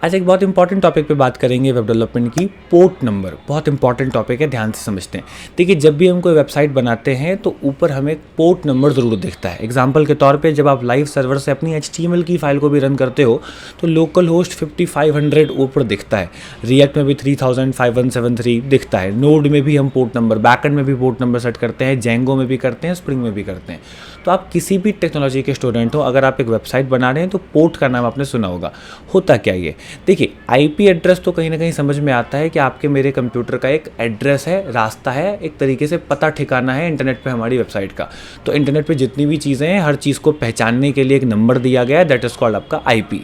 आज एक बहुत इंपॉर्टेंट टॉपिक पे बात करेंगे वेब डेवलपमेंट की। पोर्ट नंबर बहुत इंपॉर्टेंट टॉपिक है, ध्यान से समझते हैं। देखिए, जब भी हम कोई वेबसाइट बनाते हैं तो ऊपर हमें पोर्ट नंबर ज़रूर दिखता है। एग्जांपल के तौर पे जब आप लाइव सर्वर से अपनी HTML की फाइल को भी रन करते हो तो लोकल होस्ट 5500 ऊपर दिखता है, रिएक्ट में भी 305173 दिखता है, नोड में भी हम पोर्ट नंबर, बैकएंड में भी पोर्ट नंबर सेट करते हैं, जेंगो में भी करते हैं, स्प्रिंग में भी करते हैं। तो आप किसी भी टेक्नोलॉजी के स्टूडेंट हो, अगर आप एक वेबसाइट बना रहे हैं तो पोर्ट का नाम आपने सुना होगा। होता क्या ये, देखिए IP एड्रेस तो कहीं ना कहीं समझ में आता है कि आपके मेरे कंप्यूटर का एक एड्रेस है, रास्ता है, एक तरीके से पता ठिकाना है इंटरनेट पे हमारी वेबसाइट का। तो इंटरनेट पे जितनी भी चीज़ें हैं, हर चीज़ को पहचानने के लिए एक नंबर दिया गया है, दैट इज़ कॉल्ड आपका IP।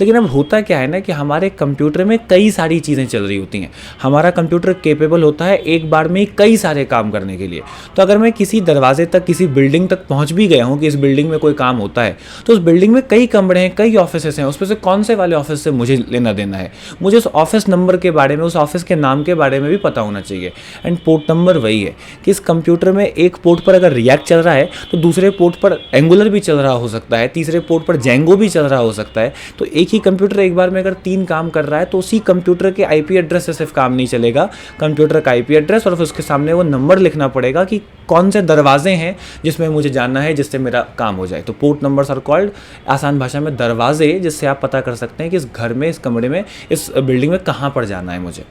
लेकिन अब होता क्या है ना कि हमारे कंप्यूटर में कई सारी चीज़ें चल रही होती हैं। हमारा कंप्यूटर केपेबल होता है एक बार में कई सारे काम करने के लिए। तो अगर मैं किसी दरवाजे तक, किसी बिल्डिंग तक पहुँच भी गया हूँ कि इस बिल्डिंग में कोई काम होता है, तो उस बिल्डिंग में कई कमरे हैं, कई ऑफिस हैं, उसमें से कौन से वाले ऑफिस से मुझे लेना देना है, मुझे उस ऑफिस नंबर के बारे में, उस ऑफिस के नाम के बारे में भी पता होना चाहिए। एंड पोर्ट नंबर वही है कि इस कंप्यूटर में एक पोर्ट पर अगर रिएक्ट चल रहा है तो दूसरे पोर्ट पर एंगुलर भी चल रहा हो सकता है, तीसरे पोर्ट पर जेंगो भी चल रहा हो सकता है। तो एक ही कंप्यूटर एक बार में अगर 3 काम कर रहा है तो उसी कंप्यूटर के IP एड्रेस से सिर्फ काम नहीं चलेगा। कंप्यूटर का IP एड्रेस और फिर उसके सामने वो नंबर लिखना पड़ेगा कि कौन से दरवाजे हैं जिसमें मुझे जानना है, जिससे मेरा काम हो जाए। तो पोर्ट नंबर्स आर कॉल्ड, आसान भाषा में, दरवाजे, जिससे आप पता कर सकते हैं कि इस घर में, इस कमरे में, इस बिल्डिंग में कहाँ पर जाना है मुझे।